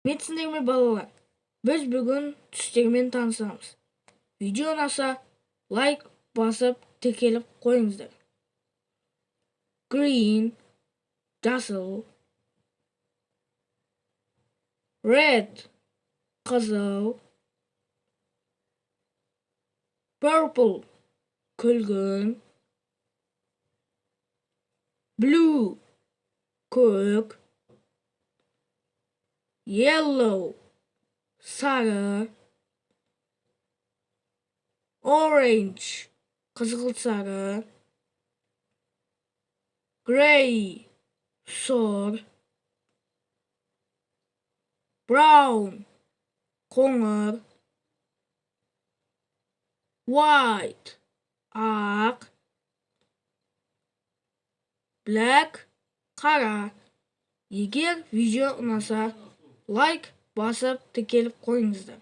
Сәлеметсіздерме балалар? Біз бүгін түстермен танысамыз. Видео ұнаса, лайк басып, тіркеліп қойыңыздар. Green, жасыл. Red, қызыл. Purple, күлгін. Blue, көк. Yellow, sarı. Orange, қызғылт сары. Gray, сұр. Brown, қоңыр. White, ақ. Black, қара. Егер видео ұнаса, лайк басып, тіркеліп қойыңыздар.